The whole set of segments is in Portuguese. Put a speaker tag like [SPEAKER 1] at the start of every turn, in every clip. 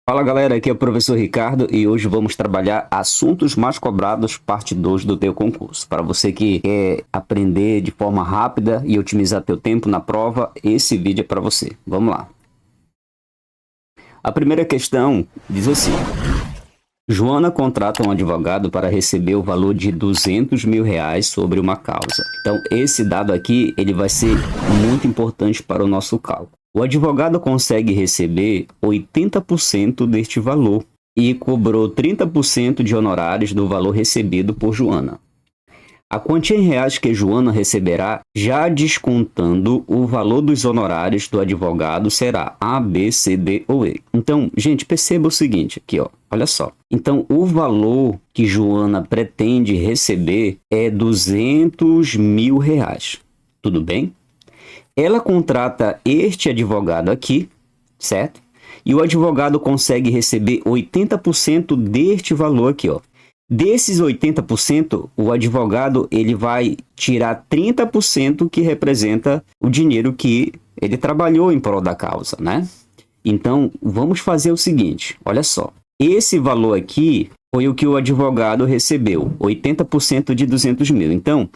[SPEAKER 1] Fala galera, aqui é o professor Ricardo e hoje vamos trabalhar assuntos mais cobrados, parte 2 do teu concurso. Para você que quer aprender de forma rápida e otimizar teu tempo na prova, esse vídeo é para você. Vamos lá. A primeira questão diz assim: Joana contrata um advogado para receber o valor de R$ 200 mil sobre uma causa. Então, esse dado aqui ele vai ser muito importante para o nosso cálculo. O advogado consegue receber 80% deste valor e cobrou 30% de honorários do valor recebido por Joana. A quantia em reais que Joana receberá, já descontando o valor dos honorários do advogado, será A, B, C, D ou E. Então, gente, perceba o seguinte aqui, ó. Olha só. Então, o valor que Joana pretende receber é R$ 200 mil. Tudo bem? Ela contrata este advogado aqui, certo? E o advogado consegue receber 80% deste valor aqui, ó. Desses 80%, o advogado ele vai tirar 30% que representa o dinheiro que ele trabalhou em prol da causa, né? Então, vamos fazer o seguinte, olha só. Esse valor aqui foi o que o advogado recebeu, 80% de 200 mil. Então,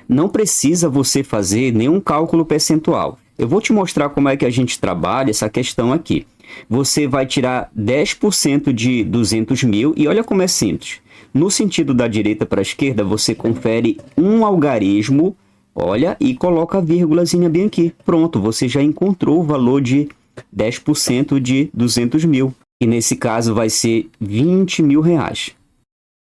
[SPEAKER 1] não precisa você fazer nenhum cálculo percentual. Eu vou te mostrar como é que a gente trabalha essa questão aqui. Você vai tirar 10% de 200 mil e olha como é simples. No sentido da direita para a esquerda, você confere um algarismo, olha, e coloca a vírgulazinha bem aqui. Pronto, você já encontrou o valor de 10% de 200 mil. E nesse caso vai ser R$ 20 mil.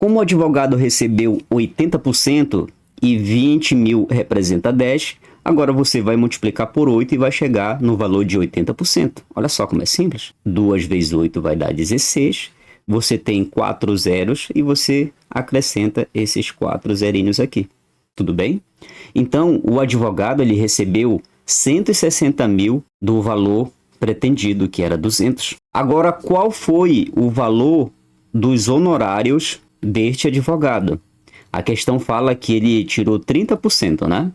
[SPEAKER 1] Como o advogado recebeu 80%, e 20 mil representa 10, agora você vai multiplicar por 8 e vai chegar no valor de 80%. Olha só como é simples. 2 vezes 8 vai dar 16. Você tem 4 zeros e você acrescenta esses 4 zerinhos aqui. Tudo bem? Então, o advogado ele recebeu 160 mil do valor pretendido, que era 200. Agora, qual foi o valor dos honorários deste advogado? A questão fala que ele tirou 30%, né?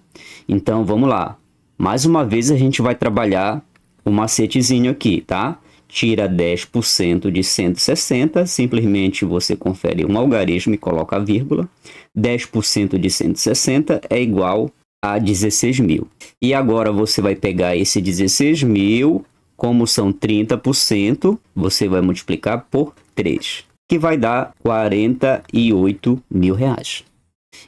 [SPEAKER 1] Então, vamos lá. Mais uma vez, a gente vai trabalhar o macetezinho aqui, tá? Tira 10% de 160, simplesmente você confere um algarismo e coloca a vírgula. 10% de 160 é igual a 16 mil. E agora você vai pegar esse 16 mil, como são 30%, você vai multiplicar por 3, que vai dar R$ 48 mil.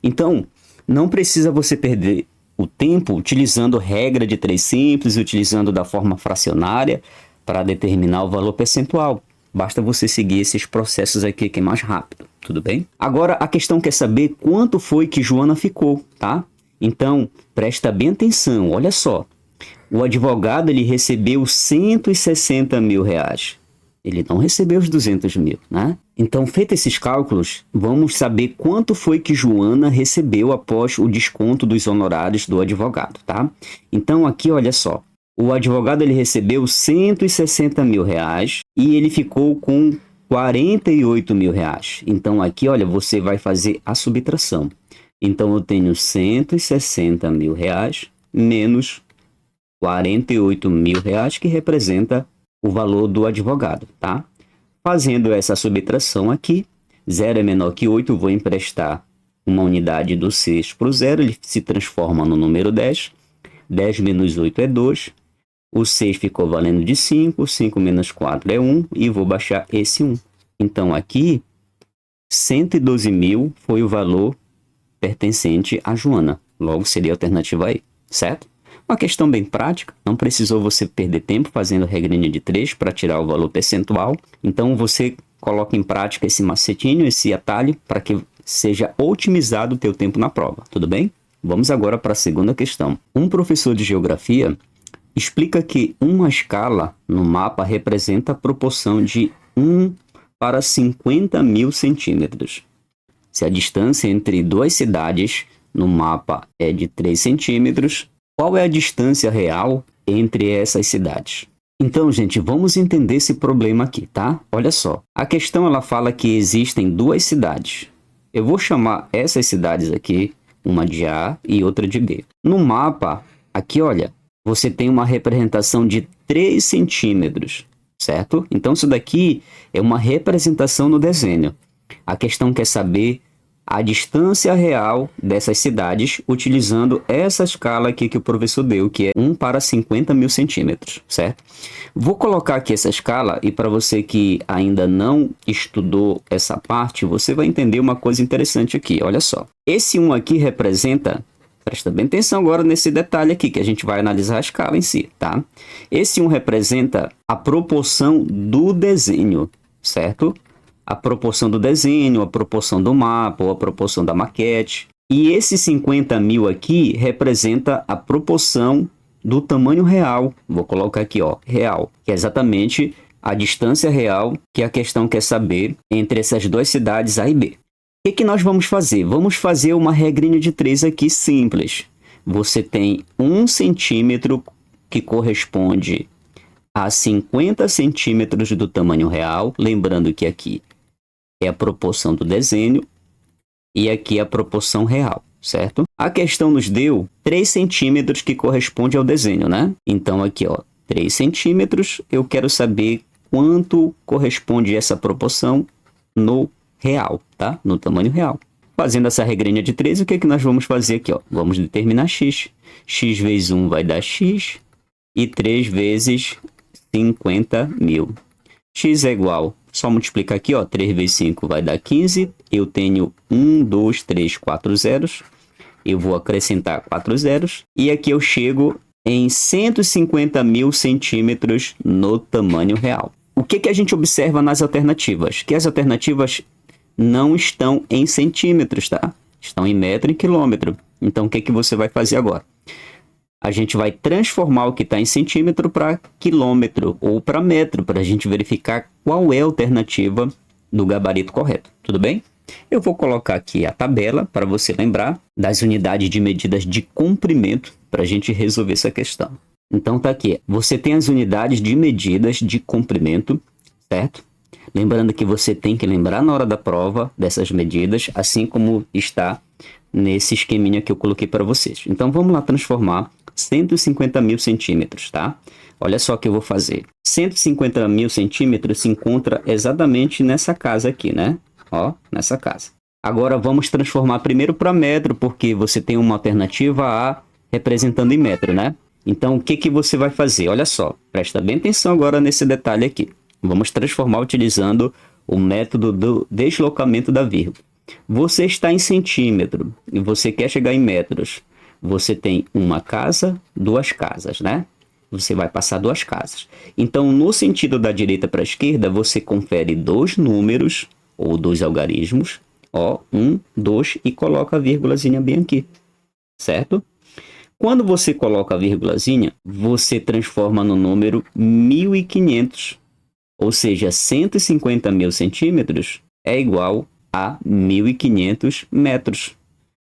[SPEAKER 1] Então, não precisa você perder o tempo utilizando regra de 3 simples, utilizando da forma fracionária para determinar o valor percentual. Basta você seguir esses processos aqui que é mais rápido, tudo bem? Agora, a questão quer saber quanto foi que Joana ficou, tá? Então, presta bem atenção, olha só. O advogado ele recebeu 160 mil reais. Ele não recebeu os 200 mil, né? Então, feitos esses cálculos, vamos saber quanto foi que Joana recebeu após o desconto dos honorários do advogado, tá? Então, aqui, olha só. O advogado ele recebeu 160 mil reais e ele ficou com 48 mil reais. Então, aqui, olha, você vai fazer a subtração. Então, eu tenho 160 mil reais menos 48 mil reais, que representa o valor do advogado, tá? Fazendo essa subtração aqui, 0 é menor que 8, vou emprestar uma unidade do 6 para o 0, ele se transforma no número 10. 10 menos 8 é 2, o 6 ficou valendo de 5, 5 menos 4 é 1, e vou baixar esse 1. Então aqui, 112 mil foi o valor pertencente a Joana, logo seria a alternativa aí, certo? Uma questão bem prática, não precisou você perder tempo fazendo regrinha de 3 para tirar o valor percentual. Então você coloca em prática esse macetinho, esse atalho, para que seja otimizado o teu tempo na prova, tudo bem? Vamos agora para a segunda questão. Um professor de geografia explica que uma escala no mapa representa a proporção de 1 para 50 mil centímetros. Se a distância entre duas cidades no mapa é de 3 centímetros, qual é a distância real entre essas cidades? Então, gente, vamos entender esse problema aqui, tá? Olha só, a questão ela fala que existem duas cidades. Eu vou chamar essas cidades aqui, uma de A e outra de B. No mapa, aqui, olha, você tem uma representação de 3 centímetros. certo? Então isso daqui é uma representação no desenho. A questão quer saber a distância real dessas cidades utilizando essa escala aqui que o professor deu, que é 1 para 50 mil centímetros, certo? Vou colocar aqui essa escala e para você que ainda não estudou essa parte, você vai entender uma coisa interessante aqui, olha só. Esse 1 aqui representa, presta bem atenção agora nesse detalhe aqui, que a gente vai analisar a escala em si, tá? Esse 1 representa a proporção do desenho, certo? A proporção do desenho, a proporção do mapa ou a proporção da maquete. E esse 50 mil aqui representa a proporção do tamanho real. Vou colocar aqui, ó, real, que é exatamente a distância real que a questão quer saber entre essas duas cidades A e B. O que nós vamos fazer? Vamos fazer uma regrinha de 3 aqui simples. Você tem 1 centímetro que corresponde a 50 centímetros do tamanho real. Lembrando que aqui é a proporção do desenho e aqui é a proporção real, certo? A questão nos deu 3 centímetros que corresponde ao desenho, né? Então aqui, ó, 3 centímetros, eu quero saber quanto corresponde essa proporção no real, tá? No tamanho real. Fazendo essa regrinha de 3, o que nós vamos fazer aqui, ó? Vamos determinar x. X vezes 1 vai dar x e 3 vezes 50 mil. X é igual, só multiplicar aqui, ó, 3 vezes 5 vai dar 15. Eu tenho 1, 2, 3, 4 zeros. Eu vou acrescentar 4 zeros. E aqui eu chego em 150 mil centímetros no tamanho real. O que a gente observa nas alternativas? Que as alternativas não estão em centímetros, tá? Estão em metro e quilômetro. Então, o que você vai fazer agora? A gente vai transformar o que está em centímetro para quilômetro ou para metro, para a gente verificar qual é a alternativa do gabarito correto. Tudo bem? Eu vou colocar aqui a tabela para você lembrar das unidades de medidas de comprimento para a gente resolver essa questão. Então tá aqui, você tem as unidades de medidas de comprimento, certo? Lembrando que você tem que lembrar na hora da prova dessas medidas, assim como está nesse esqueminha que eu coloquei para vocês. Então vamos lá transformar 150 mil centímetros, tá? Olha só o que eu vou fazer. 150 mil centímetros se encontra exatamente nessa casa aqui, né? Ó, nessa casa. Agora vamos transformar primeiro para metro, porque você tem uma alternativa A representando em metro, né? Então o que você vai fazer? Olha só, presta bem atenção agora nesse detalhe aqui. Vamos transformar utilizando o método do deslocamento da vírgula. Você está em centímetro e você quer chegar em metros. Você tem uma casa, 2 casas, né? Você vai passar 2 casas. Então, no sentido da direita para a esquerda, você confere 2 números ou 2 algarismos. Ó, 1, 2 e coloca a vírgulazinha bem aqui, certo? Quando você coloca a vírgulazinha, você transforma no número 1500. Ou seja, 150 mil centímetros é igual a 1.500 metros.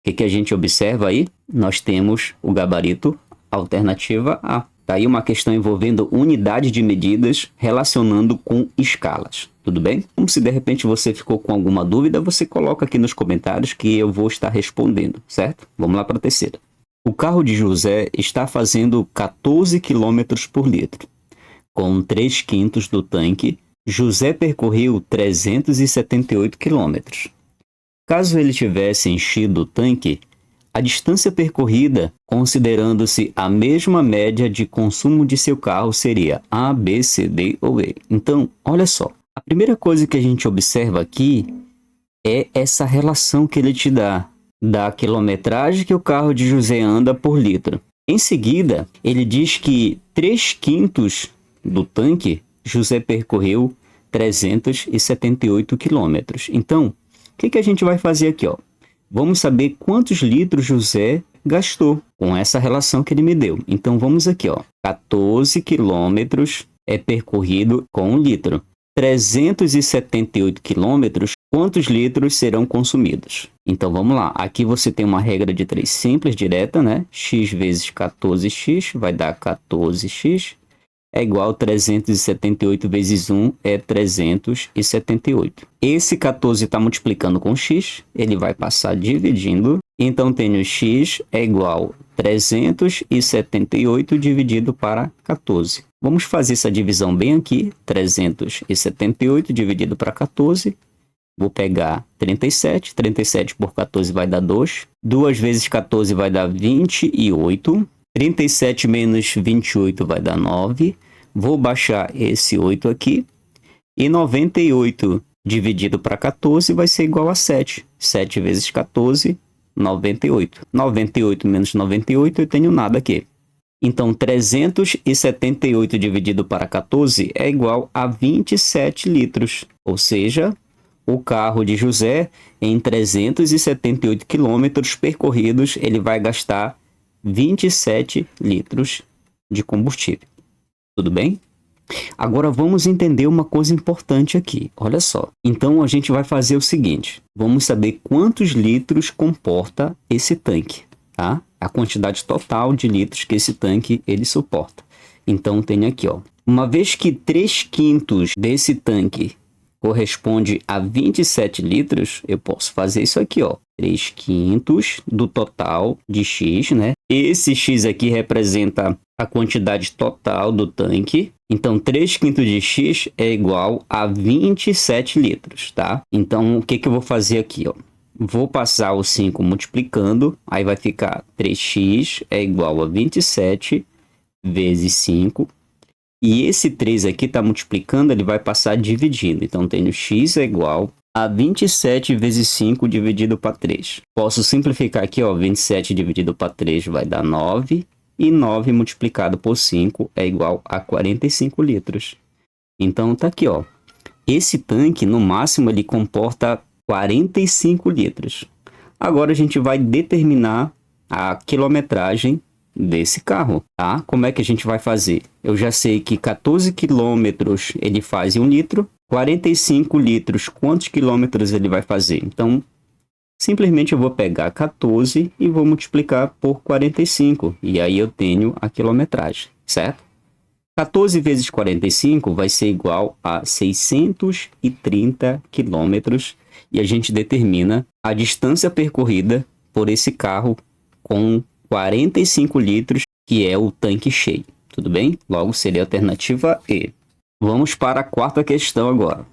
[SPEAKER 1] O que a gente observa aí? Nós temos o gabarito alternativa A. Tá aí uma questão envolvendo unidade de medidas relacionando com escalas. Tudo bem? Como se de repente você ficou com alguma dúvida, você coloca aqui nos comentários que eu vou estar respondendo, certo? Vamos lá para a terceira. O carro de José está fazendo 14 km por litro. Com 3/5 do tanque, José percorreu 378 km. Caso ele tivesse enchido o tanque, a distância percorrida, considerando-se a mesma média de consumo de seu carro, seria A, B, C, D ou E. Então, olha só. A primeira coisa que a gente observa aqui é essa relação que ele te dá da quilometragem que o carro de José anda por litro. Em seguida, ele diz que 3/5 do tanque, José percorreu 378 quilômetros. Então, o que a gente vai fazer aqui, ó? Vamos saber quantos litros José gastou com essa relação que ele me deu. Então, vamos aqui, ó. 14 quilômetros é percorrido com 1 litro. 378 quilômetros, quantos litros serão consumidos? Então, vamos lá. Aqui você tem uma regra de 3 simples, direta, né? X vezes 14x vai dar 14x. É igual a 378 vezes 1 é 378. Esse 14 está multiplicando com x, ele vai passar dividindo. Então, tenho x é igual a 378 dividido para 14. Vamos fazer essa divisão bem aqui, 378 dividido para 14. Vou pegar 37, 37 por 14 vai dar 2. 2 vezes 14 vai dar 28. 37 menos 28 vai dar 9. Vou baixar esse 8 aqui. E 98 dividido para 14 vai ser igual a 7. 7 vezes 14, 98. 98 menos 98 eu tenho nada aqui. Então, 378 dividido para 14 é igual a 27 litros. Ou seja, o carro de José, em 378 quilômetros percorridos, ele vai gastar 27 litros de combustível. Tudo bem? Agora vamos entender uma coisa importante aqui. Olha só. Então a gente vai fazer o seguinte. Vamos saber quantos litros comporta esse tanque, tá? A quantidade total de litros que esse tanque ele suporta. Então tem aqui, ó. Uma vez que 3/5 desse tanque corresponde a 27 litros, eu posso fazer isso aqui, ó. 3/5 do total de X, né? Esse X aqui representa a quantidade total do tanque. Então, 3/5 de X é igual a 27 litros, tá? Então, o que que eu vou fazer aqui, ó? Vou passar o 5 multiplicando, aí vai ficar 3x é igual a 27 vezes 5. E esse 3 aqui está multiplicando, ele vai passar dividindo. Então, tenho x é igual a 27 vezes 5 dividido para 3. Posso simplificar aqui, ó, 27 dividido para 3 vai dar 9. E 9 multiplicado por 5 é igual a 45 litros. Então, tá aqui, ó. Esse tanque, no máximo, ele comporta 45 litros. Agora, a gente vai determinar a quilometragem desse carro, tá? Como é que a gente vai fazer? Eu já sei que 14 quilômetros ele faz em 1 litro. 45 litros, quantos quilômetros ele vai fazer? Então, simplesmente eu vou pegar 14 e vou multiplicar por 45. E aí eu tenho a quilometragem, certo? 14 vezes 45 vai ser igual a 630 quilômetros. E a gente determina a distância percorrida por esse carro com 45 litros, que é o tanque cheio. Tudo bem? Logo seria a alternativa E. Vamos para a quarta questão agora.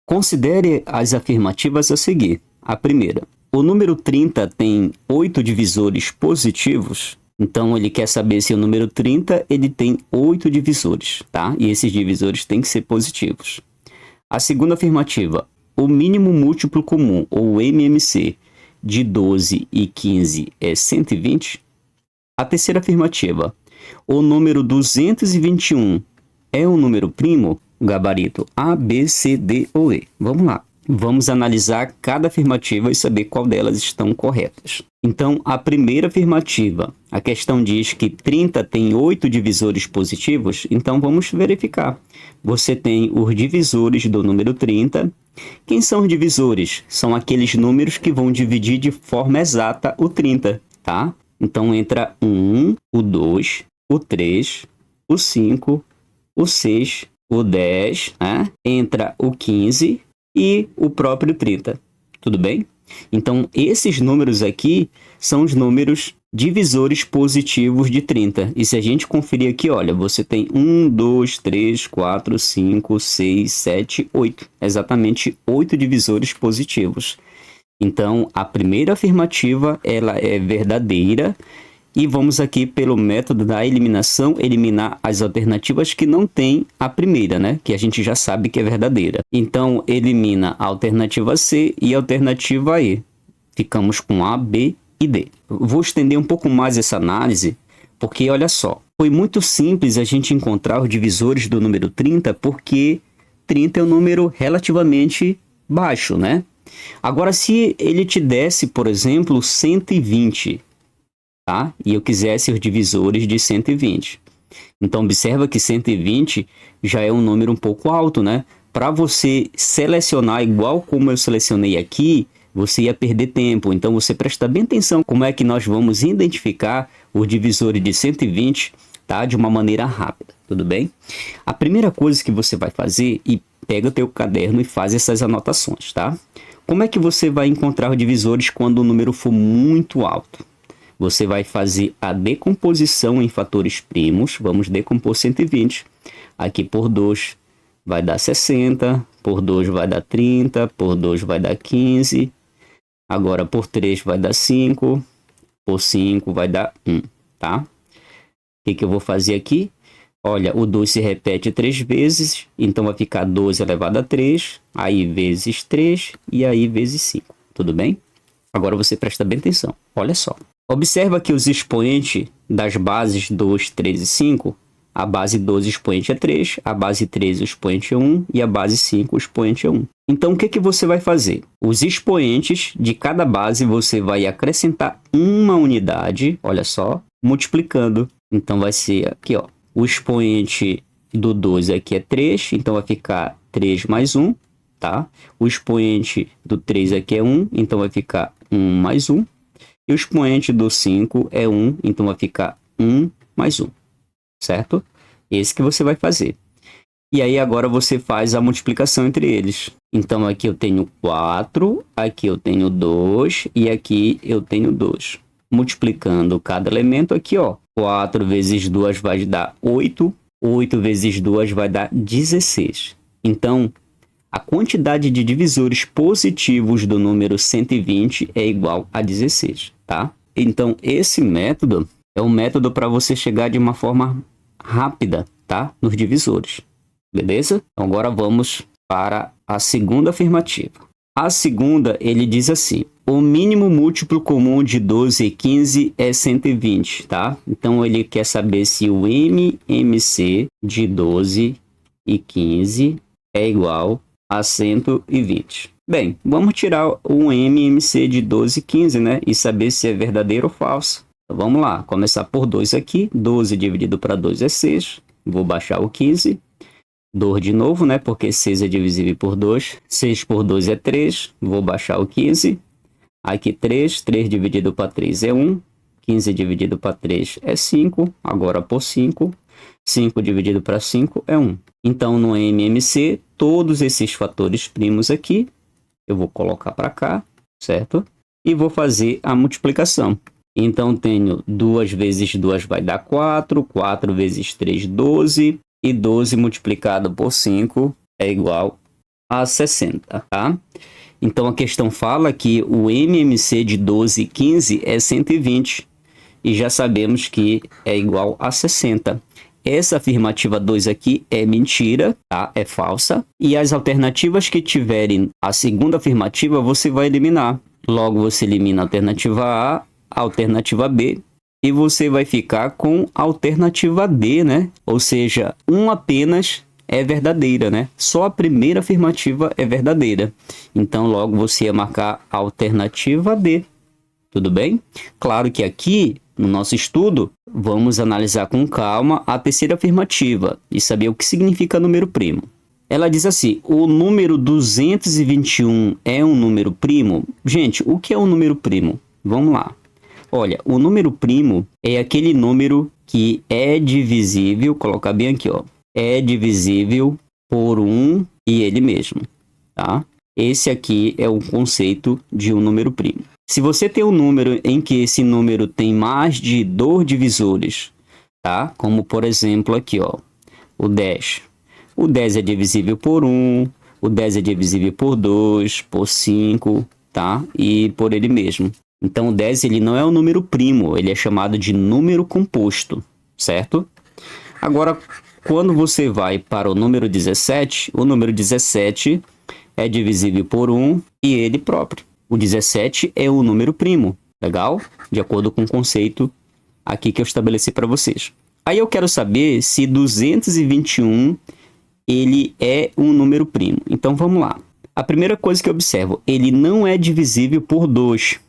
[SPEAKER 1] Considere as afirmativas a seguir. A primeira, o número 30 tem 8 divisores positivos, então ele quer saber se o número 30 ele tem 8 divisores, tá? E esses divisores têm que ser positivos. A segunda afirmativa, o mínimo múltiplo comum, ou MMC, de 12 e 15 é 120. A terceira afirmativa, o número 221 é um número primo, gabarito A, B, C, D ou E. Vamos lá. Vamos analisar cada afirmativa e saber qual delas estão corretas. Então, a primeira afirmativa, a questão diz que 30 tem 8 divisores positivos, então vamos verificar. Você tem os divisores do número 30. Quem são os divisores? São aqueles números que vão dividir de forma exata o 30, tá? Então, entra o 1, o 2, o 3, o 5, o 6, o 10, né? Entra o 15 e o próprio 30. Tudo bem? Então, esses números aqui são os números divisores positivos de 30. E se a gente conferir aqui, olha, você tem 1, 2, 3, 4, 5, 6, 7, 8. Exatamente 8 divisores positivos. Então, a primeira afirmativa, ela é verdadeira. E vamos aqui, pelo método da eliminação, eliminar as alternativas que não tem a primeira, né? Que a gente já sabe que é verdadeira. Então, elimina a alternativa C e a alternativa E. Ficamos com A, B e D. Vou estender um pouco mais essa análise, porque olha só. Foi muito simples a gente encontrar os divisores do número 30, porque 30 é um número relativamente baixo, né? Agora, se ele te desse, por exemplo, 120... tá? E eu quisesse os divisores de 120. Então, observa que 120 já é um número um pouco alto, né? Para você selecionar igual como eu selecionei aqui, você ia perder tempo. Então, você presta bem atenção como é que nós vamos identificar os divisores de 120, tá? De uma maneira rápida, tudo bem? A primeira coisa que você vai fazer, e pega o teu caderno e faz essas anotações, tá? Como é que você vai encontrar os divisores quando o número for muito alto? você vai fazer a decomposição em fatores primos. Vamos decompor 120. Aqui por 2 vai dar 60, por 2 vai dar 30, por 2 vai dar 15. Agora por 3 vai dar 5, por 5 vai dar 1, tá? O que eu vou fazer aqui? Olha, o 2 se repete 3 vezes, então vai ficar 12 elevado a 3, aí vezes 3 e aí vezes 5, tudo bem? Agora você presta bem atenção, olha só. Observa que os expoentes das bases 2, 3 e 5, a base 12 o expoente é 3, a base 13 o expoente é 1 e a base 5 o expoente é 1. Então, o que você vai fazer? Os expoentes de cada base você vai acrescentar uma unidade, olha só, multiplicando. Então, vai ser aqui, ó. O expoente do 12 aqui é 3, então vai ficar 3 mais 1, tá? O expoente do 3 aqui é 1, então vai ficar 1 mais 1. E o expoente do 5 é 1, então vai ficar 1 mais 1, certo? Esse que você vai fazer. E aí agora você faz a multiplicação entre eles. Então aqui eu tenho 4, aqui eu tenho 2 e aqui eu tenho 2. Multiplicando cada elemento aqui, ó. 4 vezes 2 vai dar 8. 8 vezes 2 vai dar 16. Então, a quantidade de divisores positivos do número 120 é igual a 16, tá? Então, esse método é um método para você chegar de uma forma rápida, tá? Nos divisores, beleza? Então, agora vamos para a segunda afirmativa. A segunda, ele diz assim: o mínimo múltiplo comum de 12 e 15 é 120, tá? Então, ele quer saber se o MMC de 12 e 15 é igual a 120. Bem, vamos tirar o MMC de 12 e 15, né? E saber se é verdadeiro ou falso. Então, vamos lá. Começar por 2 aqui. 12 dividido para 2 é 6. Vou baixar o 15. 2 de novo, né? Porque 6 é divisível por 2. 6 por 2 é 3. Vou baixar o 15. Aqui 3. 3 dividido para 3 é 1. 15 dividido para 3 é 5. Agora por 5. 5 dividido para 5 é 1. Então, no MMC, todos esses fatores primos aqui, eu vou colocar para cá, certo? E vou fazer a multiplicação. Então, tenho 2 vezes 2 vai dar 4. 4 vezes 3, 12. E 12 multiplicado por 5 é igual a 60, tá? Então, a questão fala que o MMC de 12 e 15 é 120. E já sabemos que é igual a 60. Essa afirmativa 2 aqui é mentira, tá? É falsa. E as alternativas que tiverem a segunda afirmativa, você vai eliminar. Logo, você elimina a alternativa A, a alternativa B, e você vai ficar com a alternativa D, né? Ou seja, um apenas é verdadeira, né? Só a primeira afirmativa é verdadeira. Então, logo você ia marcar a alternativa D. Tudo bem? Claro que aqui, no nosso estudo, vamos analisar com calma a terceira afirmativa e saber o que significa número primo. Ela diz assim: o número 221 é um número primo? Gente, o que é um número primo? Vamos lá. Olha, o número primo é aquele número que é divisível, colocar bem aqui, ó, é divisível por 1 e ele mesmo, tá? Esse aqui é o conceito de um número primo. Se você tem um número em que esse número tem mais de 2 divisores, tá? Como, por exemplo, aqui, ó, o 10. O 10 é divisível por 1, o 10 é divisível por 2, por 5, tá? E por ele mesmo. Então, o 10 ele não é um número primo, ele é chamado de número composto, certo? Agora, quando você vai para o número 17, o número 17 é divisível por 1 e ele próprio. O 17 é um número primo, legal? De acordo com o conceito aqui que eu estabeleci para vocês. Aí eu quero saber se 221 ele é um número primo. Então, vamos lá. A primeira coisa que eu observo, ele não é divisível por 2.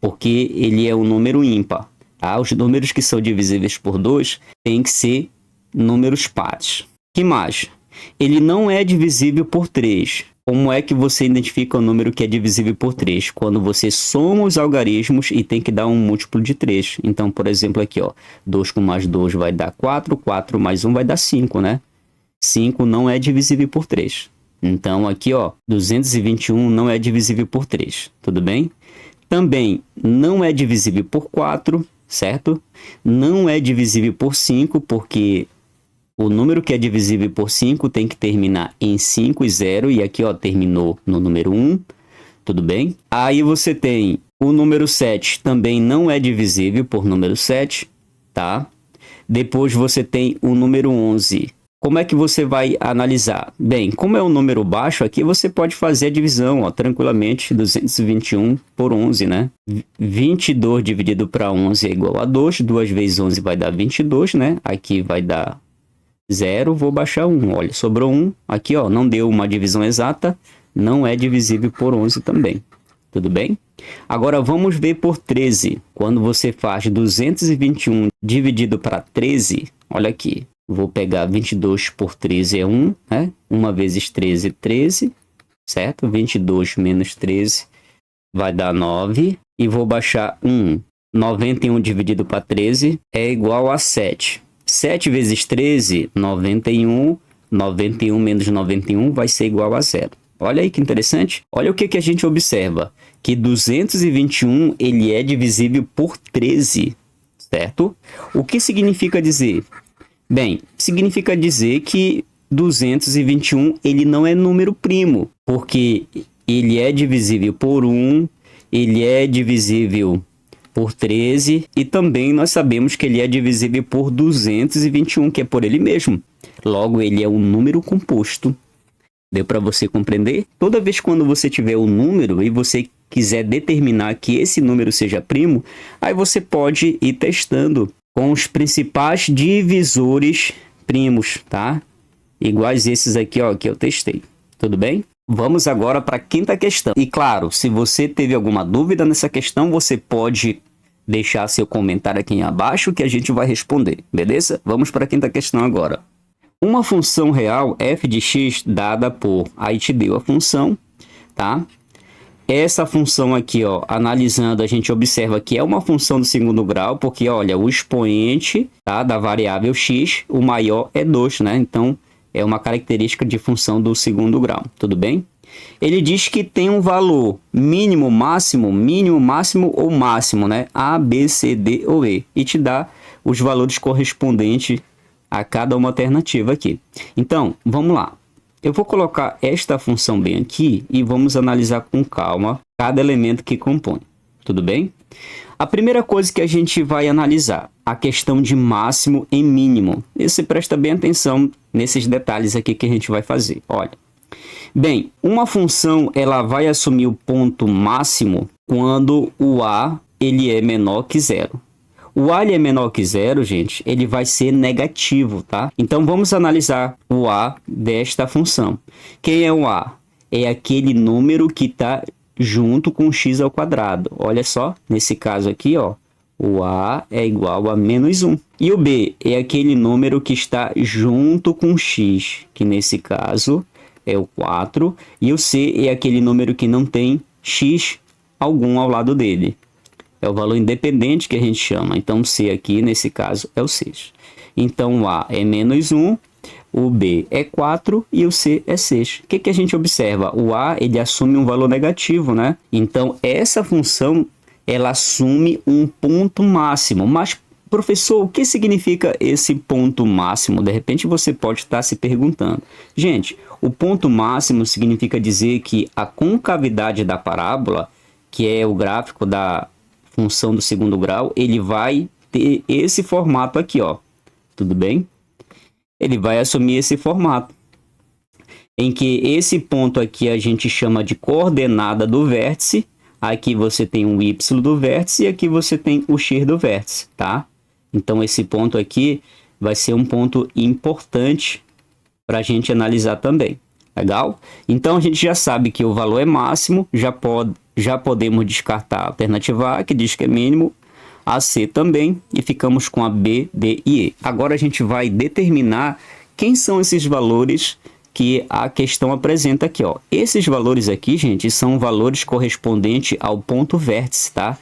[SPEAKER 1] Porque ele é um número ímpar, tá? Os números que são divisíveis por 2 têm que ser números pares. Que mais? Ele não é divisível por 3. Como é que você identifica o número que é divisível por 3? Quando você soma os algarismos e tem que dar um múltiplo de 3. Então, por exemplo, aqui, ó, 2 com mais 2 vai dar 4, 4 mais 1 vai dar 5, né? 5 não é divisível por 3. Então, aqui, ó, 221 não é divisível por 3, tudo bem? Também não é divisível por 4, certo? Não é divisível por 5, porque o número que é divisível por 5 tem que terminar em 5 e 0, e aqui ó, terminou no número 1, tudo bem? Aí você tem o número 7, também não é divisível por número 7, tá? Depois você tem o número 11. Como é que você vai analisar? Bem, como é um número baixo aqui, você pode fazer a divisão, ó, tranquilamente, 221 por 11, né? 22 dividido para 11 é igual a 2, 2 vezes 11 vai dar 22, né? Aqui vai dar 0, vou baixar 1, olha, sobrou 1. Aqui, ó, não deu uma divisão exata, não é divisível por 11 também, tudo bem? Agora vamos ver por 13. Quando você faz 221 dividido para 13, olha aqui. Vou pegar 22 por 13 é 1, né? 1 vezes 13 é 13, certo? 22 menos 13 vai dar 9. E vou baixar 1. 91 dividido para 13 é igual a 7. 7 vezes 13, 91. 91 menos 91 vai ser igual a 0. Olha aí que interessante. Olha o que a gente observa. Que 221 ele é divisível por 13, certo? O que significa dizer? Bem, significa dizer que 221 ele não é número primo, porque ele é divisível por 1, ele é divisível por 13 e também nós sabemos que ele é divisível por 221, que é por ele mesmo. Logo, ele é um número composto. Deu para você compreender? Toda vez quando você tiver um número e você quiser determinar que esse número seja primo, aí você pode ir testando com os principais divisores primos, tá? Iguais esses aqui, ó, que eu testei. Tudo bem? Vamos agora para a quinta questão. E claro, se você teve alguma dúvida nessa questão, você pode deixar seu comentário aqui abaixo que a gente vai responder, beleza? Vamos para a quinta questão agora. Uma função real f de x dada por... Aí te deu a função, tá? Essa função aqui, ó, analisando, a gente observa que é uma função do segundo grau, porque, olha, o expoente, tá, da variável x, o maior é 2, né? Então, é uma característica de função do segundo grau, tudo bem? Ele diz que tem um valor mínimo, máximo ou máximo, né? A, B, C, D ou E. E te dá os valores correspondentes a cada uma alternativa aqui. Então, vamos lá. Eu vou colocar esta função bem aqui e vamos analisar com calma cada elemento que compõe. Tudo bem? A primeira coisa que a gente vai analisar, a questão de máximo e mínimo. E você presta bem atenção nesses detalhes aqui que a gente vai fazer. Olha. Bem, uma função ela vai assumir o ponto máximo quando o A ele é menor que 0. O A é menor que 0, gente, ele vai ser negativo, tá? Então, vamos analisar o A desta função. Quem é o A? É aquele número que está junto com x ao quadrado. Olha só, nesse caso aqui, ó, o A é igual a menos 1. E o B é aquele número que está junto com x, que nesse caso é o 4. E o C é aquele número que não tem x algum ao lado dele. É o valor independente que a gente chama. Então, C aqui, nesse caso, é o 6. Então, o A é menos 1, o B é 4 e o C é 6. O que a gente observa? O A, ele assume um valor negativo, né? Então, essa função, ela assume um ponto máximo. Mas, professor, o que significa esse ponto máximo? De repente, você pode estar se perguntando. Gente, o ponto máximo significa dizer que a concavidade da parábola, que é o gráfico da função do segundo grau, ele vai ter esse formato aqui, ó. Tudo bem? Ele vai assumir esse formato, em que esse ponto aqui a gente chama de coordenada do vértice. Aqui você tem o y do vértice e aqui você tem o x do vértice, tá? Então, esse ponto aqui vai ser um ponto importante para a gente analisar também. Legal? Então, a gente já sabe que o valor é máximo, já podemos descartar a alternativa A, que diz que é mínimo, a C também, e ficamos com a B, D e E. Agora, a gente vai determinar quem são esses valores que a questão apresenta aqui, ó. Esses valores aqui, gente, são valores correspondentes ao ponto vértice, tá?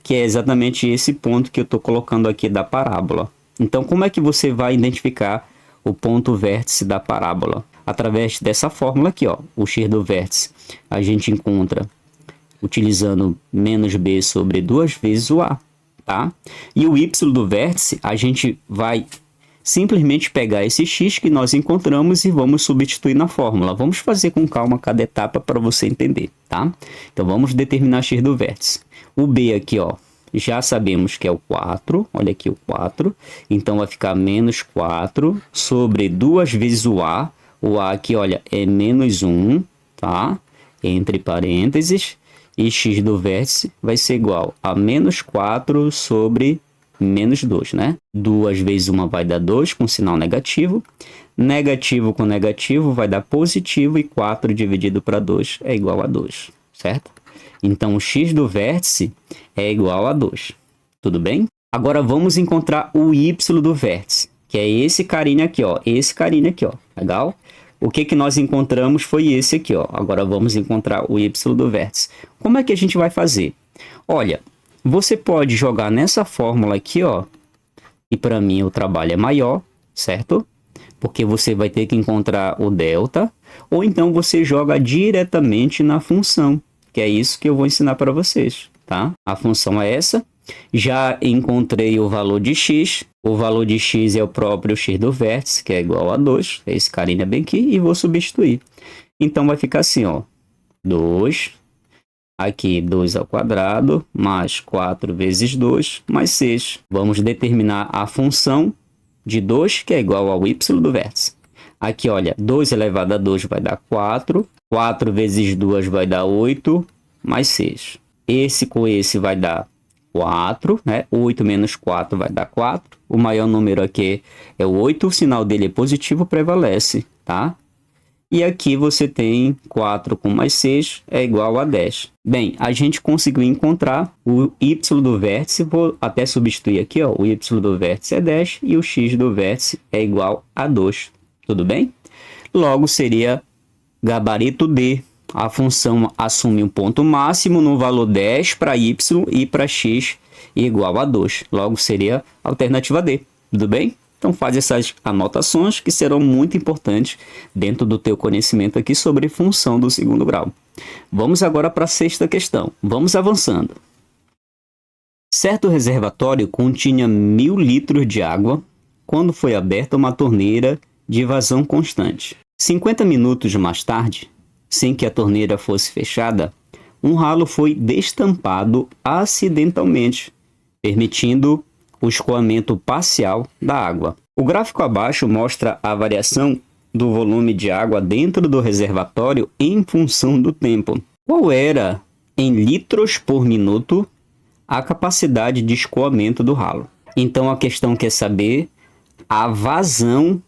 [SPEAKER 1] Que é exatamente esse ponto que eu estou colocando aqui da parábola. Então, como é que você vai identificar o ponto vértice da parábola? Através dessa fórmula aqui, ó, o x do vértice. A gente encontra utilizando menos b sobre 2 vezes o a, tá? E o y do vértice, a gente vai simplesmente pegar esse x que nós encontramos e vamos substituir na fórmula. Vamos fazer com calma cada etapa para você entender, tá? Então, vamos determinar x do vértice. O b aqui, ó, já sabemos que é o 4, olha aqui o 4, então vai ficar menos 4 sobre 2 vezes o a aqui, olha, é menos 1, tá? Entre parênteses, e x do vértice vai ser igual a menos 4 sobre menos 2, né? 2 vezes 1 vai dar 2 com sinal negativo, negativo com negativo vai dar positivo, e 4 dividido para 2 é igual a 2, certo? Então, o x do vértice é igual a 2. Tudo bem? Agora, vamos encontrar o y do vértice, que é esse carinha aqui, ó. Esse carinha aqui, ó. Legal? O que nós encontramos foi esse aqui, ó. Agora, vamos encontrar o y do vértice. Como é que a gente vai fazer? Olha, você pode jogar nessa fórmula aqui, ó. E para mim, o trabalho é maior, certo? Porque você vai ter que encontrar o delta. Ou então, você joga diretamente na função, que é isso que eu vou ensinar para vocês, tá? A função é essa. Já encontrei o valor de x. O valor de x é o próprio x do vértice, que é igual a 2. Esse carinha bem aqui. E vou substituir. Então, vai ficar assim, ó. 2. Aqui, 2 ao quadrado. Mais 4 vezes 2. Mais 6. Vamos determinar a função de 2, que é igual ao y do vértice. Aqui, olha, 2 elevado a 2 vai dar 4. 4 vezes 2 vai dar 8, mais 6. Esse com esse vai dar 4, né? 8 menos 4 vai dar 4. O maior número aqui é o 8, o sinal dele é positivo, prevalece, tá? E aqui você tem 4 com mais 6 é igual a 10. Bem, a gente conseguiu encontrar o y do vértice, vou até substituir aqui, ó. O y do vértice é 10 e o x do vértice é igual a 2. Tudo bem? Logo, seria gabarito D. A função assume um ponto máximo no valor 10 para y e para x igual a 2. Logo, seria a alternativa D. Tudo bem? Então, faz essas anotações que serão muito importantes dentro do teu conhecimento aqui sobre função do segundo grau. Vamos agora para a sexta questão. Vamos avançando. Certo reservatório continha 1000 litros de água quando foi aberta uma torneira de vazão constante. 50 minutos mais tarde, sem que a torneira fosse fechada, um ralo foi destampado acidentalmente, permitindo o escoamento parcial da água. O gráfico abaixo mostra a variação do volume de água dentro do reservatório em função do tempo. Qual era, em litros por minuto, a capacidade de escoamento do ralo? Então, a questão quer saber a vazão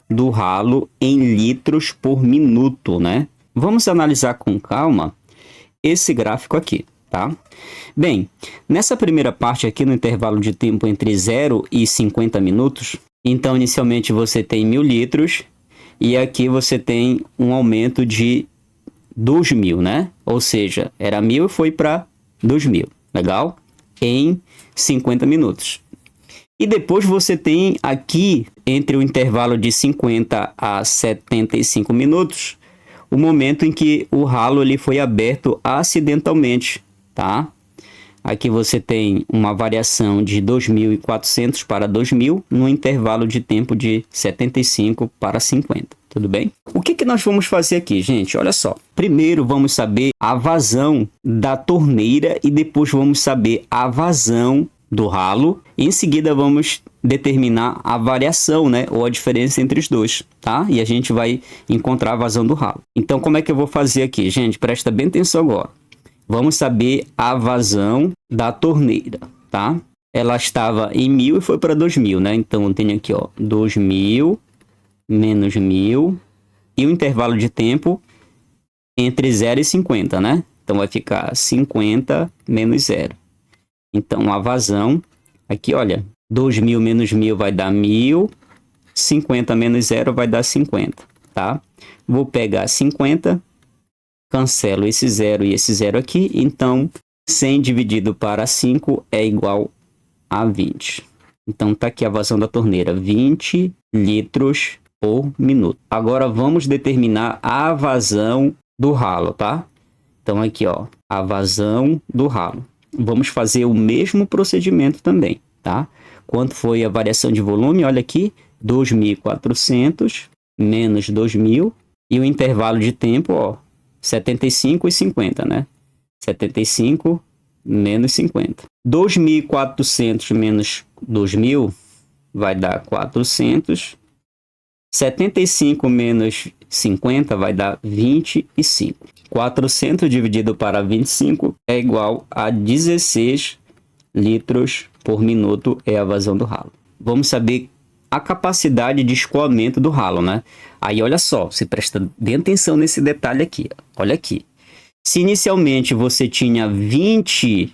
[SPEAKER 1] do ralo em litros por minuto, né? Vamos analisar com calma esse gráfico aqui, tá? Bem, nessa primeira parte aqui, no intervalo de tempo entre 0 e 50 minutos, então, inicialmente você tem 1000 litros e aqui você tem um aumento de 2000, né? Ou seja, era 1000 e foi para 2000, legal? Em 50 minutos. E depois você tem aqui, entre o intervalo de 50 a 75 minutos, o momento em que o ralo ele foi aberto acidentalmente, tá? Aqui você tem uma variação de 2.400 para 2.000, no intervalo de tempo de 75 para 50, tudo bem? O que nós vamos fazer aqui, gente? Olha só. Primeiro vamos saber a vazão da torneira e depois vamos saber a vazão do ralo. Em seguida vamos determinar a variação, né, ou a diferença entre os dois, tá? E a gente vai encontrar a vazão do ralo. Então, como é que eu vou fazer aqui? Gente, presta bem atenção agora. Vamos saber a vazão da torneira, tá? Ela estava em 1000 e foi para 2000, né? Então, eu tenho aqui, ó, 2000 menos 1000 e o intervalo de tempo entre 0 e 50, né? Então, vai ficar 50 menos 0. Então, a vazão, aqui, olha, 2000 menos 1000 vai dar 1000, 50 menos 0 vai dar 50, tá? Vou pegar 50, cancelo esse 0 e esse 0 aqui, então 100 dividido para 5 é igual a 20. Então, tá aqui a vazão da torneira, 20 litros por minuto. Agora, vamos determinar a vazão do ralo, tá? Então aqui, ó, a vazão do ralo. Vamos fazer o mesmo procedimento também, tá? Quanto foi a variação de volume? Olha aqui, 2.400 menos 2.000 e o intervalo de tempo, ó, 75 e 50, né? 75 menos 50. 2.400 menos 2.000 vai dar 400. 75 menos 50 vai dar 25. 400 dividido para 25 é igual a 16 litros por minuto, é a vazão do ralo. Vamos saber a capacidade de escoamento do ralo, né? Aí olha só, você presta bem atenção nesse detalhe aqui. Olha aqui. Se inicialmente você tinha 20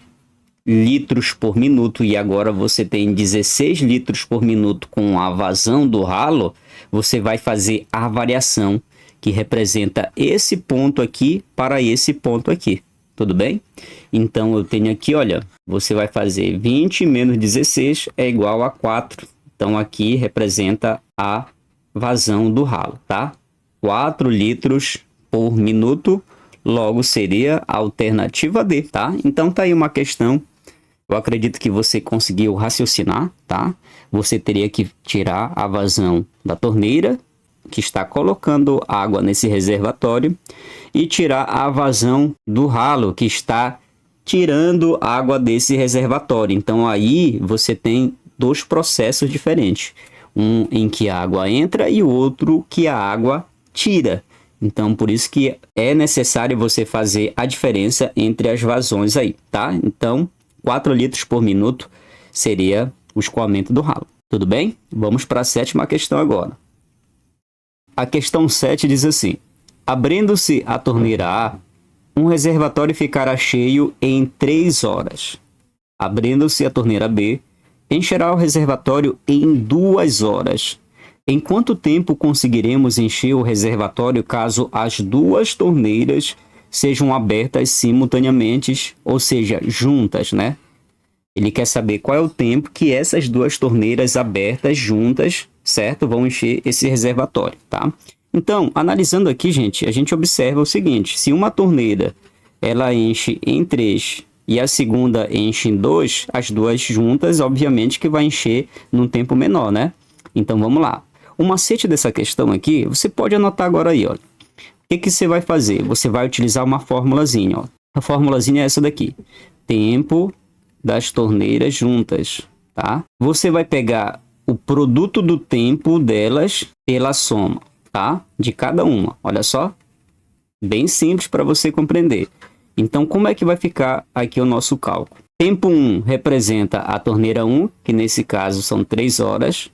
[SPEAKER 1] litros por minuto e agora você tem 16 litros por minuto com a vazão do ralo, você vai fazer a variação que representa esse ponto aqui para esse ponto aqui. Tudo bem? Então eu tenho aqui, olha, você vai fazer 20 menos 16 é igual a 4. Então aqui representa a vazão do ralo, tá? 4 litros por minuto, logo seria a alternativa D, tá? Então tá aí uma questão. Eu acredito que você conseguiu raciocinar, tá? Você teria que tirar a vazão da torneira, que está colocando água nesse reservatório, e tirar a vazão do ralo, que está tirando água desse reservatório. Então aí você tem dois processos diferentes. Um em que a água entra e o outro que a água tira. Então, por isso que é necessário você fazer a diferença entre as vazões aí, tá? Então, 4 litros por minuto seria o escoamento do ralo. Tudo bem? Vamos para a sétima questão agora. A questão 7 diz assim: abrindo-se a torneira A, um reservatório ficará cheio em 3 horas. Abrindo-se a torneira B, encherá o reservatório em 2 horas. Em quanto tempo conseguiremos encher o reservatório caso as duas torneiras sejam abertas simultaneamente, ou seja, juntas, né? Ele quer saber qual é o tempo que essas duas torneiras abertas juntas, certo? Vão encher esse reservatório, tá? Então, analisando aqui, gente, a gente observa o seguinte: se uma torneira ela enche em 3 e a segunda enche em 2, as duas juntas, obviamente que vai encher num tempo menor, né? Então, vamos lá. O macete dessa questão aqui, você pode anotar agora aí, ó. O que você vai fazer? Você vai utilizar uma formulazinha, ó. A formulazinha é essa daqui: tempo das torneiras juntas, tá? Você vai pegar o produto do tempo delas pela soma, tá? De cada uma, olha só. Bem simples para você compreender. Então, como é que vai ficar aqui o nosso cálculo? Tempo 1 representa a torneira 1, que nesse caso são 3 horas.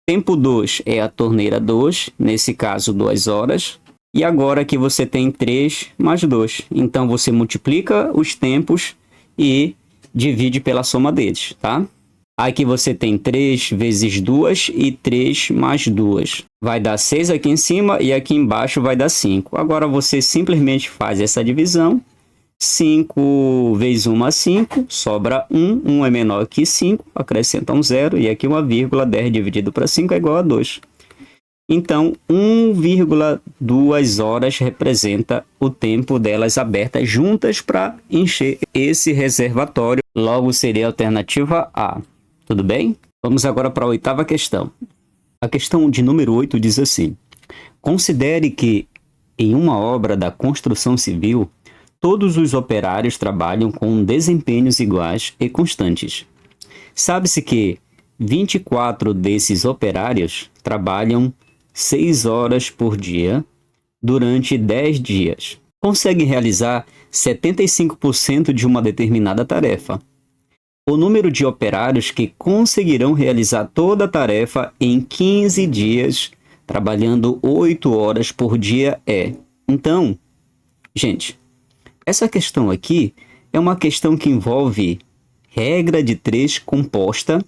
[SPEAKER 1] Tempo 2 é a torneira 2, nesse caso 2 horas. E agora que você tem 3 mais 2. Então, você multiplica os tempos e divide pela soma deles, tá? Aqui você tem 3 vezes 2 e 3 mais 2. Vai dar 6 aqui em cima e aqui embaixo vai dar 5. Agora você simplesmente faz essa divisão. 5 vezes 1 é 5, sobra 1. 1 é menor que 5, acrescenta um 0. E aqui uma vírgula, 10 dividido para 5 é igual a 2. Então, 1,2 horas representa o tempo delas abertas juntas para encher esse reservatório. Logo, seria a alternativa A. Tudo bem? Vamos agora para a oitava questão. A questão de número 8 diz assim: considere que, em uma obra da construção civil, todos os operários trabalham com desempenhos iguais e constantes. Sabe-se que 24 desses operários trabalham 6 horas por dia durante 10 dias. Conseguem realizar 75% de uma determinada tarefa. O número de operários que conseguirão realizar toda a tarefa em 15 dias, trabalhando 8 horas por dia é... Então, gente, essa questão aqui é uma questão que envolve regra de 3 composta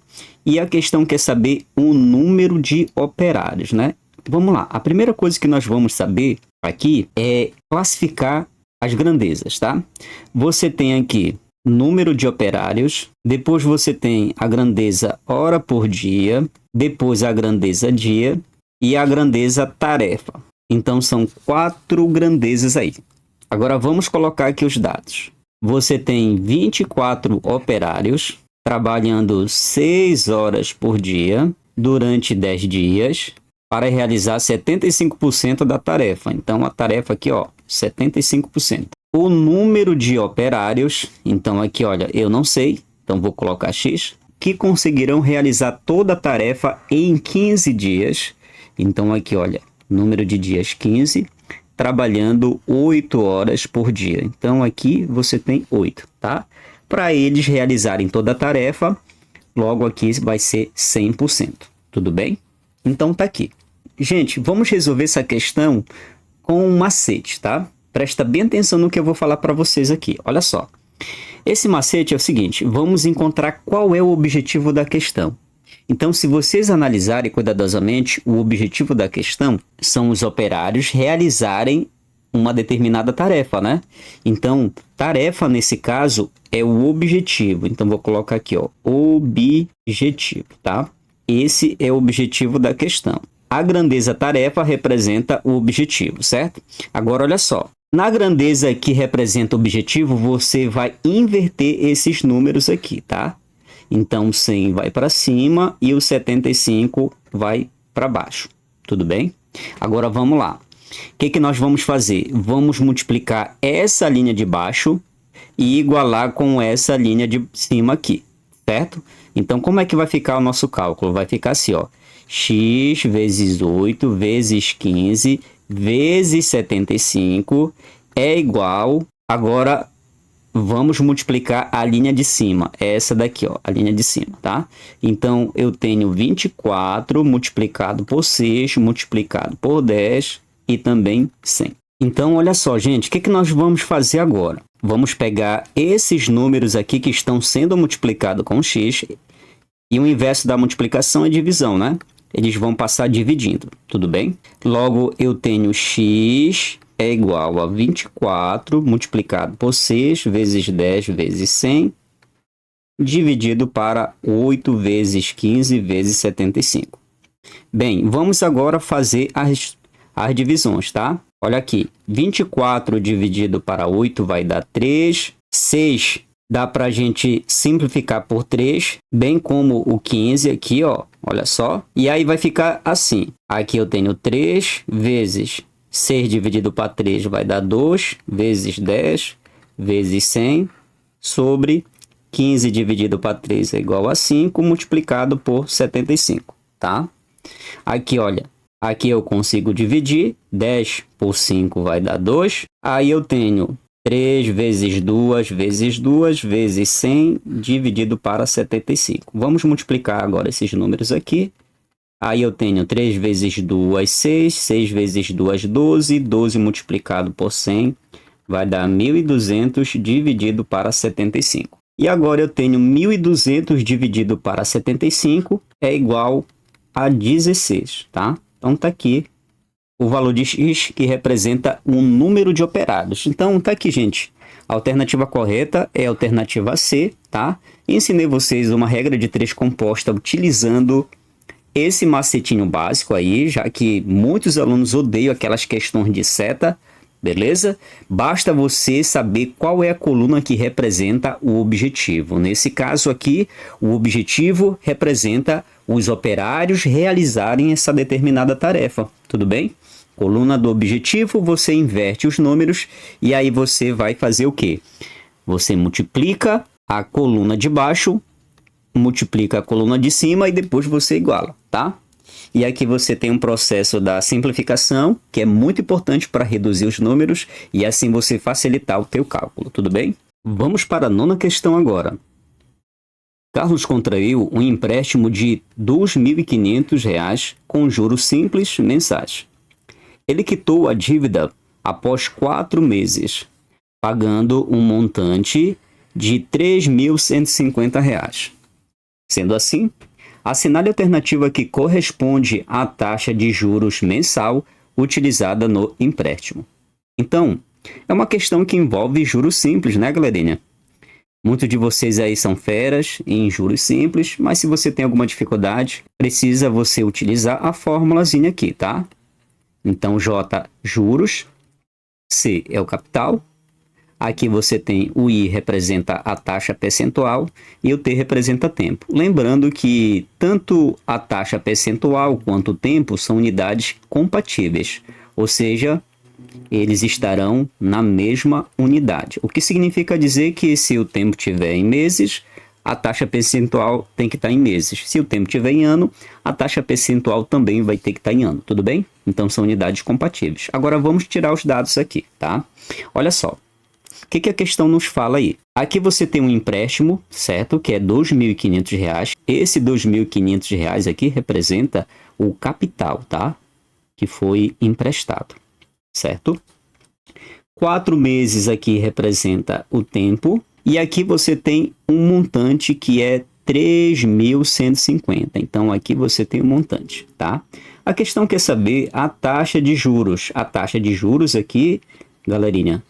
[SPEAKER 1] e a questão quer saber o número de operários, né? Vamos lá, a primeira coisa que nós vamos saber aqui é classificar as grandezas, tá? Você tem aqui número de operários, depois você tem a grandeza hora por dia, depois a grandeza dia e a grandeza tarefa. Então são 4 grandezas aí. Agora vamos colocar aqui os dados. Você tem 24 operários trabalhando 6 horas por dia durante 10 dias para realizar 75% da tarefa. Então a tarefa aqui, ó, 75%. O número de operários, então aqui, olha, eu não sei, então vou colocar X, que conseguirão realizar toda a tarefa em 15 dias. Então aqui, olha, número de dias 15, trabalhando 8 horas por dia. Então aqui você tem 8, tá? Para eles realizarem toda a tarefa, logo aqui vai ser 100%. Tudo bem? Então tá aqui. Gente, vamos resolver essa questão com um macete, tá? Presta bem atenção no que eu vou falar para vocês aqui. Olha só. Esse macete é o seguinte, vamos encontrar qual é o objetivo da questão. Então, se vocês analisarem cuidadosamente, o objetivo da questão são os operários realizarem uma determinada tarefa, né? Então, tarefa nesse caso é o objetivo. Então, vou colocar aqui, ó, objetivo, tá? Esse é o objetivo da questão. A grandeza tarefa representa o objetivo, certo? Agora, olha só. Na grandeza que representa o objetivo, você vai inverter esses números aqui, tá? Então, 100 vai para cima e o 75 vai para baixo. Tudo bem? Agora, vamos lá. O que nós vamos fazer? Vamos multiplicar essa linha de baixo e igualar com essa linha de cima aqui, certo? Então, como é que vai ficar o nosso cálculo? Vai ficar assim, ó. X vezes 8 vezes 15 vezes 75 é igual... Agora, vamos multiplicar a linha de cima. É essa daqui, ó, a linha de cima, tá? Então, eu tenho 24 multiplicado por 6, multiplicado por 10 e também 100. Então, olha só, gente, o que nós vamos fazer agora? Vamos pegar esses números aqui que estão sendo multiplicados com x e o inverso da multiplicação é divisão, né? Eles vão passar dividindo, tudo bem? Logo, eu tenho x é igual a 24 multiplicado por 6 vezes 10 vezes 100, dividido para 8 vezes 15 vezes 75. Bem, vamos agora fazer as divisões, tá? Olha aqui, 24 dividido para 8 vai dar 3, 6 dá para a gente simplificar por 3, bem como o 15 aqui, ó, olha só. E aí vai ficar assim, aqui eu tenho 3 vezes 6 dividido para 3 vai dar 2, vezes 10, vezes 100, sobre 15 dividido para 3 é igual a 5, multiplicado por 75, tá? Aqui, olha, aqui eu consigo dividir, 10 por 5 vai dar 2, aí eu tenho 3 vezes 2 vezes 2 vezes 100 dividido para 75. Vamos multiplicar agora esses números aqui. Aí eu tenho 3 vezes 2, 6, 6 vezes 2, 12, 12 multiplicado por 100 vai dar 1.200 dividido para 75. E agora eu tenho 1.200 dividido para 75 é igual a 16, tá? Então tá aqui o valor de x que representa um número de operários. Então tá aqui, gente. A alternativa correta é a alternativa C, tá? Ensinei vocês uma regra de 3 composta utilizando esse macetinho básico aí, já que muitos alunos odeiam aquelas questões de seta, beleza? Basta você saber qual é a coluna que representa o objetivo. Nesse caso aqui, o objetivo representa os operários realizarem essa determinada tarefa, tudo bem? Coluna do objetivo, você inverte os números e aí você vai fazer o quê? Você multiplica a coluna de baixo, multiplica a coluna de cima e depois você iguala, tá? E aqui você tem um processo da simplificação, que é muito importante para reduzir os números e assim você facilitar o teu cálculo, tudo bem? Vamos para a 9ª questão agora. Carlos contraiu um empréstimo de R$ 2.500 com juros simples mensais. Ele quitou a dívida após 4 meses, pagando um montante de R$ 3.150. Sendo assim, assinale a alternativa que corresponde à taxa de juros mensal utilizada no empréstimo. Então, é uma questão que envolve juros simples, né, galerinha? Muitos de vocês aí são feras em juros simples, mas se você tem alguma dificuldade, precisa você utilizar a formulazinha aqui, tá? Então, J, juros, C é o capital. Aqui você tem o I representa a taxa percentual e o T representa tempo. Lembrando que tanto a taxa percentual quanto o tempo são unidades compatíveis, ou seja, eles estarão na mesma unidade. O que significa dizer que se o tempo estiver em meses, a taxa percentual tem que estar em meses. Se o tempo estiver em ano, a taxa percentual também vai ter que estar em ano, tudo bem? Então são unidades compatíveis. Agora vamos tirar os dados aqui, tá? Olha só. O que a questão nos fala aí? Aqui você tem um empréstimo, certo? Que é R$ 2.500. Esse R$ 2.500 aqui representa o capital, tá? Que foi emprestado, certo? 4 meses aqui representa o tempo. E aqui você tem um montante que é 3.150. Então, aqui você tem um montante, tá? A questão quer saber a taxa de juros. A taxa de juros aqui, galerinha,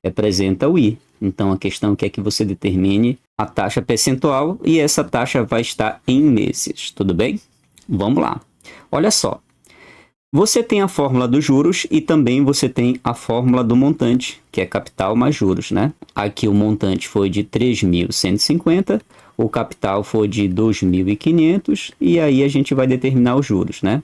[SPEAKER 1] representa o I. Então, a questão quer que você determine a taxa percentual e essa taxa vai estar em meses, tudo bem? Vamos lá. Olha só. Você tem a fórmula dos juros e também você tem a fórmula do montante, que é capital mais juros, né? Aqui o montante foi de 3.150, o capital foi de 2.500 e aí a gente vai determinar os juros, né?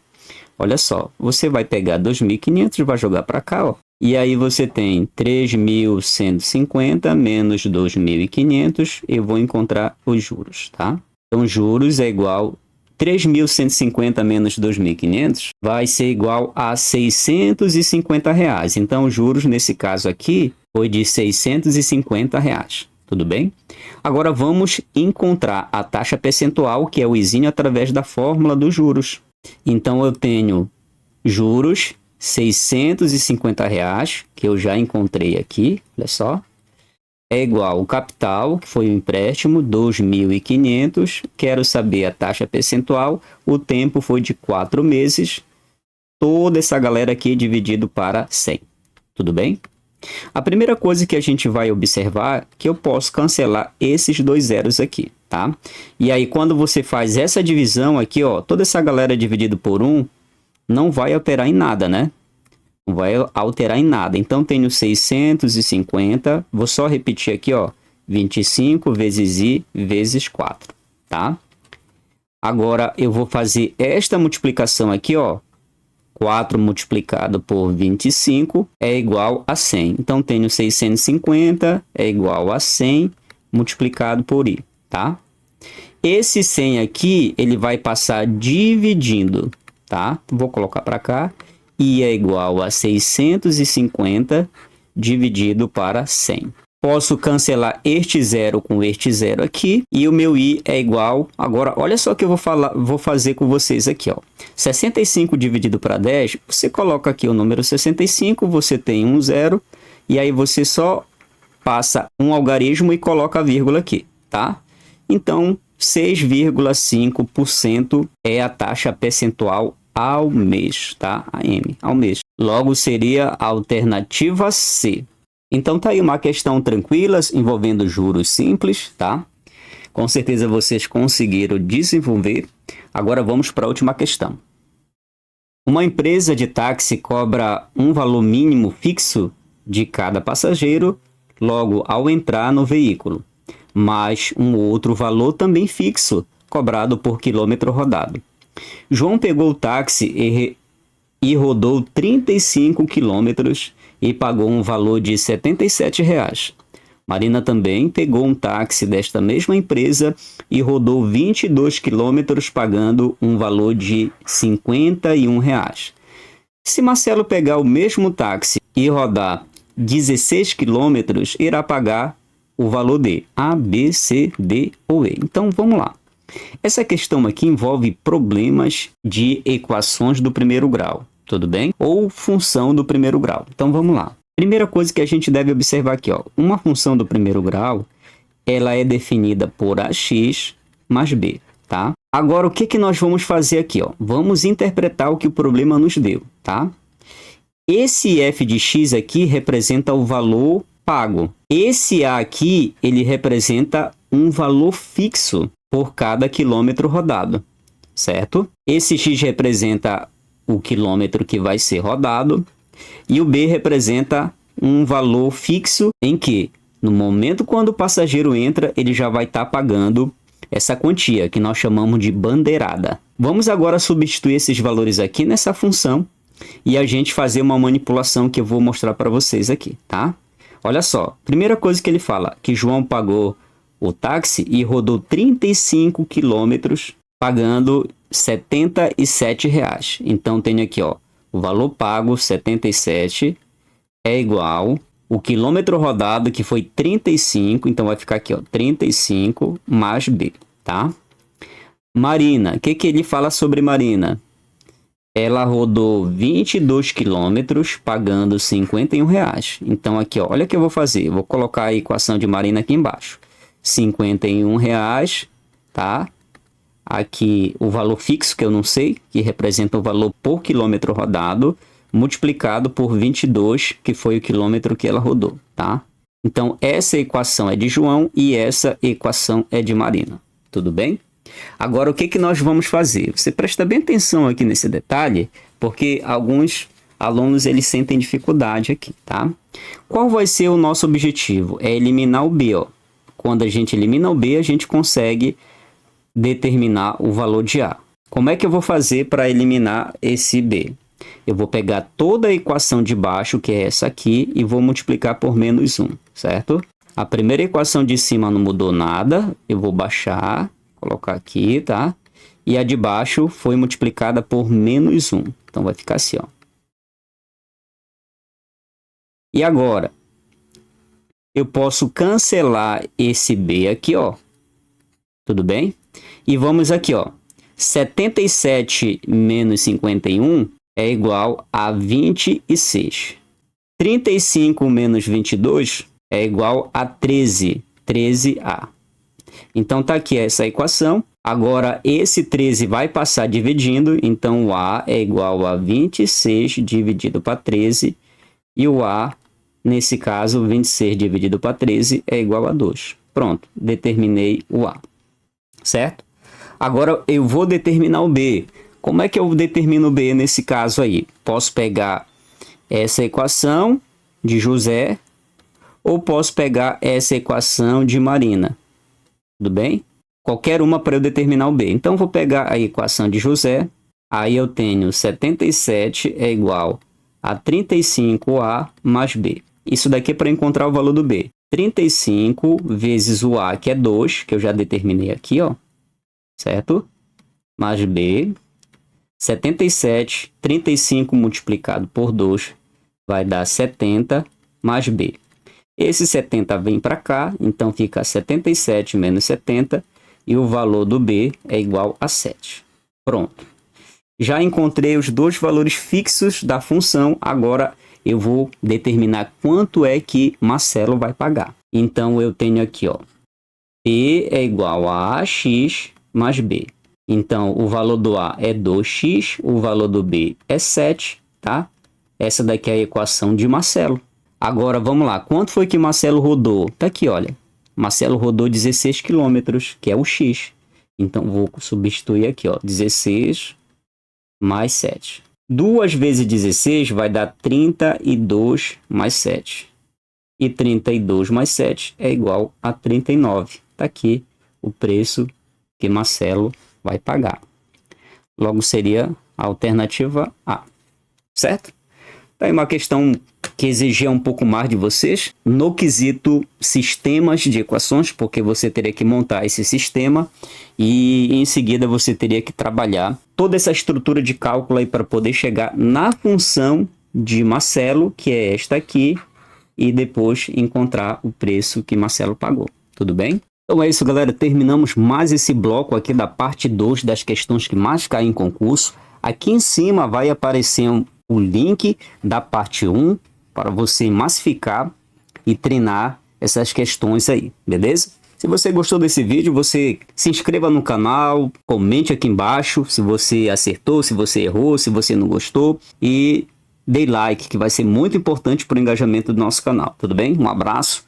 [SPEAKER 1] Olha só, você vai pegar 2.500 e vai jogar para cá, ó. E aí você tem 3.150 menos 2.500, eu vou encontrar os juros, tá? Então, juros é igual 3.150 menos 2.500 vai ser igual a R$ 650. Então, os juros nesse caso aqui foi de R$ 650. Tudo bem? Agora, vamos encontrar a taxa percentual, que é o izinho, através da fórmula dos juros. Então, eu tenho juros R$ 650, que eu já encontrei aqui, olha só. É igual o capital, que foi o empréstimo, 2.500. Quero saber a taxa percentual. O tempo foi de 4 meses. Toda essa galera aqui dividido para 100. Tudo bem? A primeira coisa que a gente vai observar é que eu posso cancelar esses dois zeros aqui, tá? E aí, quando você faz essa divisão aqui, ó, toda essa galera dividido por 1 não vai alterar em nada, né? Não vai alterar em nada. Então, tenho 650. Vou só repetir aqui, ó. 25 vezes I vezes 4, tá? Agora, eu vou fazer esta multiplicação aqui, ó. 4 multiplicado por 25 é igual a 100. Então, tenho 650 é igual a 100 multiplicado por I, tá? Esse 100 aqui, ele vai passar dividindo, tá? Vou colocar para cá. I é igual a 650 dividido para 100. Posso cancelar este zero com este zero aqui. E o meu I é igual... Agora, olha só o que eu vou fazer com vocês aqui, ó. 65 dividido para 10, você coloca aqui o número 65, você tem um zero. E aí você só passa um algarismo e coloca a vírgula aqui, tá? Então, 6,5% é a taxa percentual ao mês, tá? A M, ao mês. Logo, seria a alternativa C. Então, tá aí uma questão tranquila, envolvendo juros simples, tá? Com certeza vocês conseguiram desenvolver. Agora, vamos para a última questão. Uma empresa de táxi cobra um valor mínimo fixo de cada passageiro logo ao entrar no veículo, mas um outro valor também fixo, cobrado por quilômetro rodado. João pegou o táxi e rodou 35 quilômetros e pagou um valor de R$ 77. Marina também pegou um táxi desta mesma empresa e rodou 22 quilômetros pagando um valor de R$ 51. Se Marcelo pegar o mesmo táxi e rodar 16 quilômetros, irá pagar o valor de A, B, C, D ou E. Então, vamos lá. Essa questão aqui envolve problemas de equações do primeiro grau, tudo bem? Ou função do primeiro grau. Então, vamos lá. Primeira coisa que a gente deve observar aqui, ó. Uma função do primeiro grau, ela é definida por ax mais b, tá? Agora, o que nós vamos fazer aqui, ó? Vamos interpretar o que o problema nos deu, tá? Esse f de x aqui representa o valor pago. Esse a aqui, ele representa um valor fixo por cada quilômetro rodado, certo? Esse x representa o quilômetro que vai ser rodado e o b representa um valor fixo em que, no momento quando o passageiro entra, ele já vai estar pagando essa quantia, que nós chamamos de bandeirada. Vamos agora substituir esses valores aqui nessa função e a gente fazer uma manipulação que eu vou mostrar para vocês aqui, tá? Olha só, primeira coisa que ele fala, que João pagou o táxi e rodou 35 quilômetros pagando R$ 77. Então, tenho aqui, ó, o valor pago, 77, é igual o quilômetro rodado, que foi 35, então vai ficar aqui, ó, 35 mais B, tá? Marina, o que ele fala sobre Marina? Ela rodou 22 quilômetros pagando R$ 51. Então, aqui, ó, olha o que eu vou fazer. Eu vou colocar a equação de Marina aqui embaixo. R$ 51, tá? Aqui o valor fixo, que eu não sei, que representa o valor por quilômetro rodado, multiplicado por 22, que foi o quilômetro que ela rodou, tá? Então, essa equação é de João e essa equação é de Marina. Tudo bem? Agora, o que nós vamos fazer? Você presta bem atenção aqui nesse detalhe, porque alguns alunos eles sentem dificuldade aqui, tá? Qual vai ser o nosso objetivo? É eliminar o B, ó. Quando a gente elimina o B, a gente consegue determinar o valor de A. Como é que eu vou fazer para eliminar esse B? Eu vou pegar toda a equação de baixo, que é essa aqui, e vou multiplicar por menos 1, certo? A primeira equação de cima não mudou nada, eu vou baixar, colocar aqui, tá? E a de baixo foi multiplicada por menos 1. Então, vai ficar assim, ó. E agora, eu posso cancelar esse B aqui, ó. Tudo bem? E vamos aqui, ó. 77 menos 51 é igual a 26. 35 menos 22 é igual a 13. 13A. Então, tá aqui essa equação. Agora, esse 13 vai passar dividindo. Então, o A é igual a 26 dividido para 13. E o A, nesse caso, 26 dividido para 13 é igual a 2. Pronto, determinei o A. Certo? Agora, eu vou determinar o B. Como é que eu determino o B nesse caso aí? Posso pegar essa equação de José ou posso pegar essa equação de Marina. Tudo bem? Qualquer uma para eu determinar o B. Então, vou pegar a equação de José. Aí eu tenho 77 é igual a 35A mais B. Isso daqui é para encontrar o valor do B. 35 vezes o A, que é 2, que eu já determinei aqui, ó. Certo? Mais B. 77, 35 multiplicado por 2 vai dar 70 mais B. Esse 70 vem para cá, então fica 77 menos 70 e o valor do B é igual a 7. Pronto. Já encontrei os dois valores fixos da função, agora eu vou determinar quanto é que Marcelo vai pagar. Então, eu tenho aqui, ó, P é igual a AX mais B. Então, o valor do A é 2x, o valor do B é 7, tá? Essa daqui é a equação de Marcelo. Agora, vamos lá. Quanto foi que Marcelo rodou? Tá aqui, olha. Marcelo rodou 16 quilômetros, que é o x. Então, vou substituir aqui, ó, 16 mais 7. 2 vezes 16 vai dar 32 mais 7. E 32 mais 7 é igual a 39. Tá aqui o preço que Marcelo vai pagar. Logo seria a alternativa A. Certo? Tá uma questão que exigia um pouco mais de vocês no quesito sistemas de equações, porque você teria que montar esse sistema e em seguida você teria que trabalhar toda essa estrutura de cálculo aí para poder chegar na função de Marcelo, que é esta aqui, e depois encontrar o preço que Marcelo pagou. Tudo bem? Então é isso, galera. Terminamos mais esse bloco aqui da parte 2 das questões que mais caem em concurso. Aqui em cima vai aparecer o link da parte 1 para você massificar e treinar essas questões aí, beleza? Se você gostou desse vídeo, você se inscreva no canal, comente aqui embaixo se você acertou, se você errou, se você não gostou e dê like, que vai ser muito importante para o engajamento do nosso canal, tudo bem? Um abraço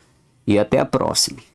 [SPEAKER 1] e até a próxima.